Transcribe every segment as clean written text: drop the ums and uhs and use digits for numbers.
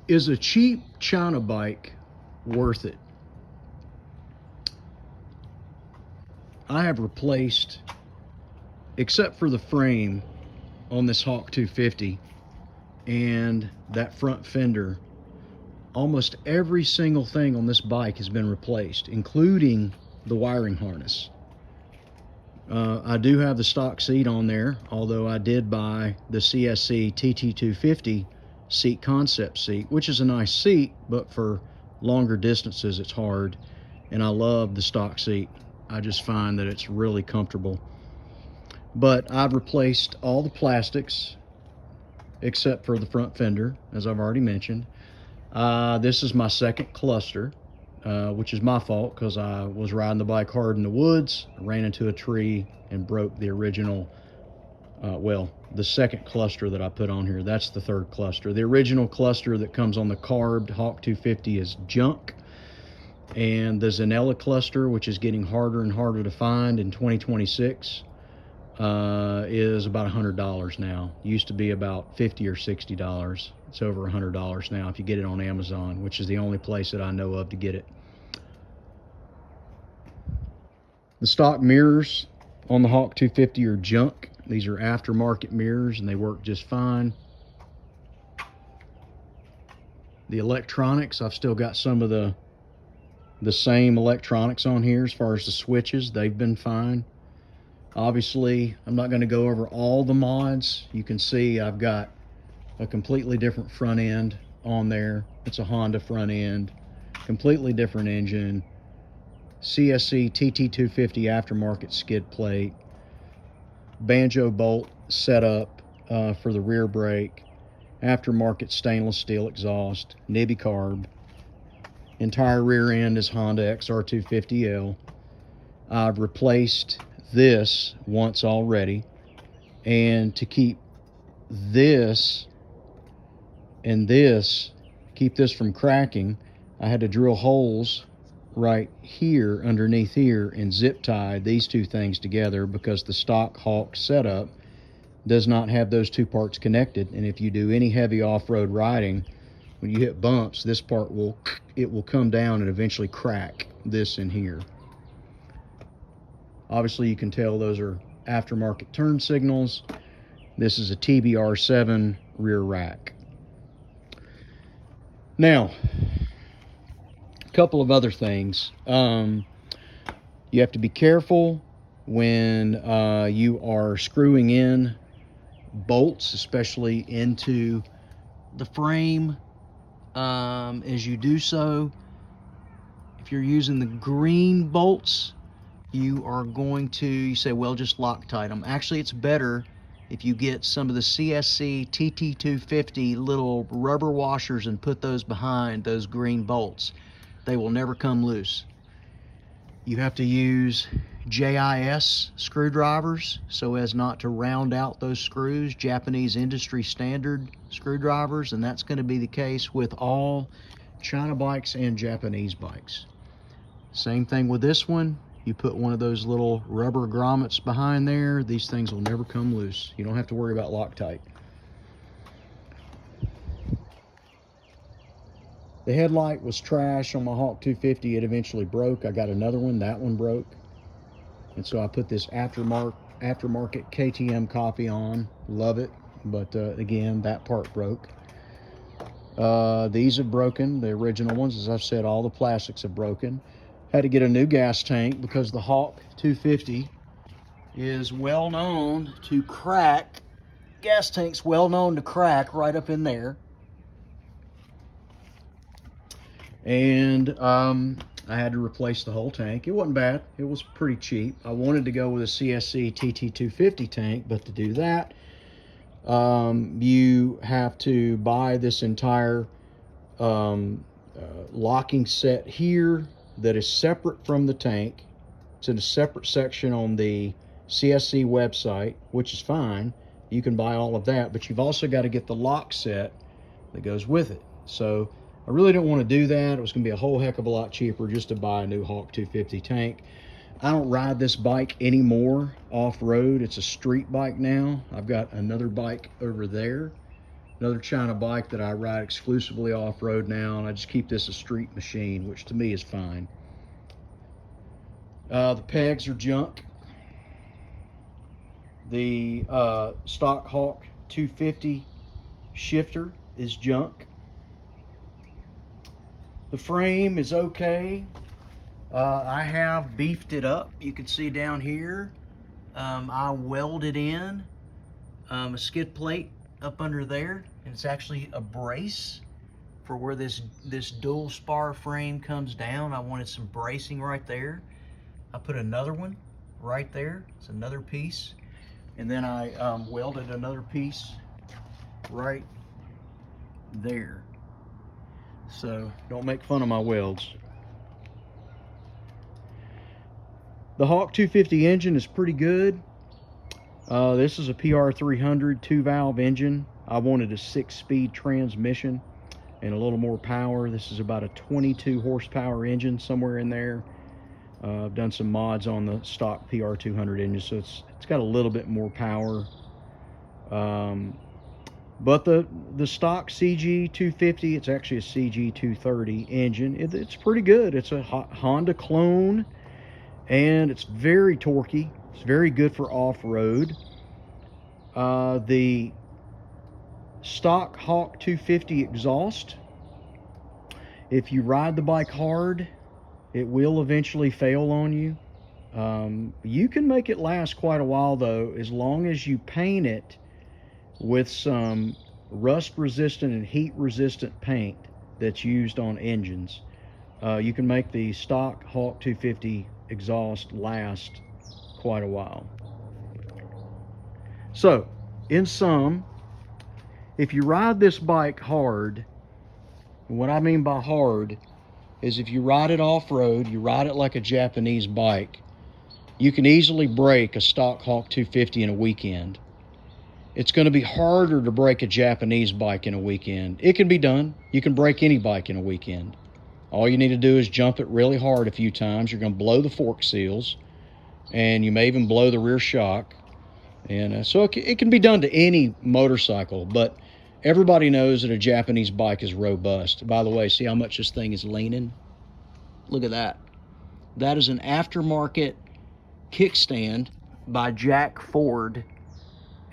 Is a cheap China bike worth it? I have replaced, except for the frame on this Hawk 250 and that front fender, almost every single thing on this bike has been replaced, including the wiring harness. I do have the stock seat on there, although I did buy the CSC TT250 seat concept seat, which is a nice seat, but for longer distances it's hard, and I love the stock seat. I just find that it's really comfortable. But I've replaced all the plastics except for the front fender, as I've already mentioned. This is my second cluster, which is my fault because I was riding the bike hard in the woods, ran into a tree, and broke the original, the second cluster that I put on here. That's the third cluster. The original cluster that comes on the carbed Hawk 250 is junk. And the Zanella cluster, which is getting harder and harder to find in 2026, is about $100 now. Used to be about $50 or $60. It's over $100 now if you get it on Amazon, which is the only place that I know of to get it. The stock mirrors on the Hawk 250 are junk. These are aftermarket mirrors and they work just fine. The electronics, I've still got some of the same electronics on here as far as the switches. They've been fine. Obviously, I'm not going to go over all the mods. You can see I've got a completely different front end on there. It's a Honda front end, completely different engine, CSC TT250 aftermarket skid plate, banjo bolt setup for the rear brake, aftermarket stainless steel exhaust, Nibby carb. Entire rear end is Honda XR250L. I've replaced this once already, and to keep this and this, keep this from cracking, I had to drill holes right here underneath here and zip tie these two things together because the stock Hawk setup does not have those two parts connected. And if you do any heavy off-road riding, when you hit bumps, this part will come down and eventually crack this in here. Obviously you can tell those are aftermarket turn signals. This is a TBR7 rear rack. Now, a couple of other things. You have to be careful when you are screwing in bolts, especially into the frame. As you do so, if you're using the green bolts, you are going to, you say, well, just Loctite them. Actually, it's better if you get some of the CSC TT250 little rubber washers and put those behind those green bolts. They will never come loose. You have to use JIS screwdrivers so as not to round out those screws, Japanese industry standard screwdrivers, and that's going to be the case with all China bikes and Japanese bikes. Same thing with this one. You put one of those little rubber grommets behind there, these things will never come loose. You don't have to worry about Loctite. The headlight was trash on my Hawk 250. It eventually broke. I got another one. That one broke. And so I put this aftermarket KTM copy on. Love it. But again, that part broke. These have broken. The original ones, as I've said, all the plastics have broken. Had to get a new gas tank because the Hawk 250 is well known to crack. Gas tank's well known to crack right up in there. And I had to replace the whole tank. It wasn't bad. It was pretty cheap. I wanted to go with a CSC TT250 tank, but to do that, you have to buy this entire locking set here that is separate from the tank. It's in a separate section on the CSC website, which is fine. You can buy all of that, but you've also got to get the lock set that goes with it. So I really didn't want to do that. It was going to be a whole heck of a lot cheaper just to buy a new Hawk 250 tank. I don't ride this bike anymore off-road. It's a street bike now. I've got another bike over there Another ChinaBike that I ride exclusively off-road now, and I just keep this a street machine, which to me is fine. The pegs are junk. The stock Hawk 250 shifter is junk. The frame is okay. I have beefed it up. You can see down here, I welded in a skid plate up under there, and it's actually a brace for where this dual spar frame comes down. I wanted some bracing right there. I put another one right there. It's another piece. And then I welded another piece right there. So don't make fun of my welds. The Hawk 250 engine is pretty good. This is a PR300 2-valve engine. I wanted a 6-speed transmission and a little more power. This is about a 22 horsepower engine, somewhere in there. I've done some mods on the stock PR200 engine, so it's got a little bit more power. But the stock CG250, it's actually a CG230 engine. It's pretty good. It's a Honda clone, and it's very torquey. It's very good for off-road. The stock Hawk 250 exhaust, if you ride the bike hard, it will eventually fail on you. You can make it last quite a while though, as long as you paint it with some rust resistant and heat resistant paint that's used on engines. You can make the stock Hawk 250 exhaust last quite a while. So, in sum, if you ride this bike hard, what I mean by hard is if you ride it off-road, you ride it like a Japanese bike, you can easily break a stock Hawk 250 in a weekend. It's going to be harder to break a Japanese bike in a weekend. It can be done. You can break any bike in a weekend. All you need to do is jump it really hard a few times. You're going to blow the fork seals, and you may even blow the rear shock. And so it can be done to any motorcycle, but everybody knows that a Japanese bike is robust. By the way, see how much this thing is leaning? Look at that. That is an aftermarket kickstand by Jack Ford,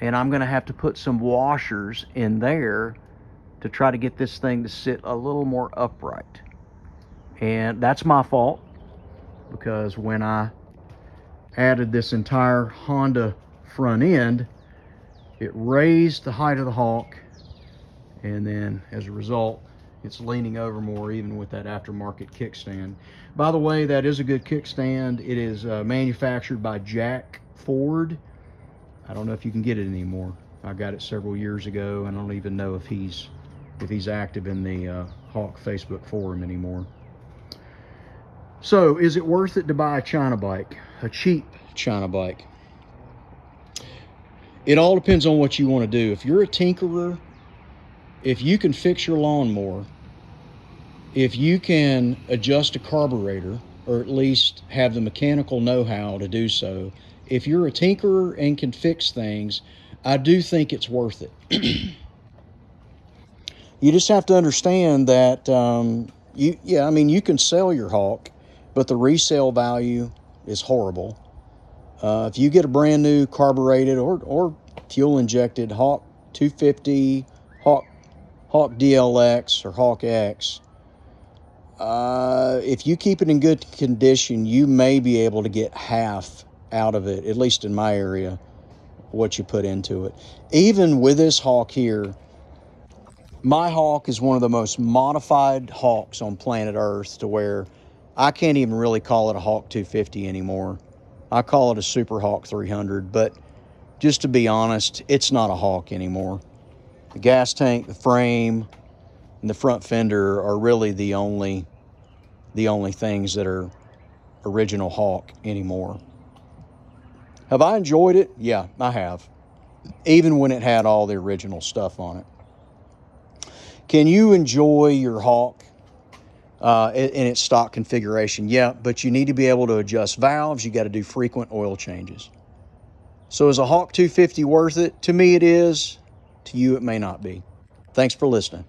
and I'm going to have to put some washers in there to try to get this thing to sit a little more upright. And that's my fault, because when I added this entire Honda front end, it raised the height of the Hawk, and then as a result it's leaning over more, even with that aftermarket kickstand. By the way, that is a good kickstand. It is manufactured by Jack Ford. I don't know if you can get it anymore. I got it several years ago, and I don't even know if he's active in the Hawk Facebook forum anymore. So is it worth it to buy a ChinaBike, a cheap ChinaBike? It all depends on what you want to do. If you're a tinkerer, if you can fix your lawnmower, if you can adjust a carburetor, or at least have the mechanical know-how to do so, if you're a tinkerer and can fix things, I do think it's worth it. You just have to understand that you can sell your Hawk, but the resale value is horrible. If you get a brand new carbureted or fuel injected Hawk 250, Hawk DLX, or Hawk X, if you keep it in good condition, you may be able to get half out of it, at least in my area, what you put into it. Even with this Hawk here, my Hawk is one of the most modified Hawks on planet Earth, to where I can't even really call it a Hawk 250 anymore. I call it a Super Hawk 300, but just to be honest, it's not a Hawk anymore. The gas tank, the frame, and the front fender are really the only things that are original Hawk anymore. Have I enjoyed it? Yeah, I have. Even when it had all the original stuff on it. Can you enjoy your Hawk in its stock configuration? Yeah, but you need to be able to adjust valves. You got to do frequent oil changes. So is a Hawk 250 worth it? To me it is. To you it may not be. Thanks for listening.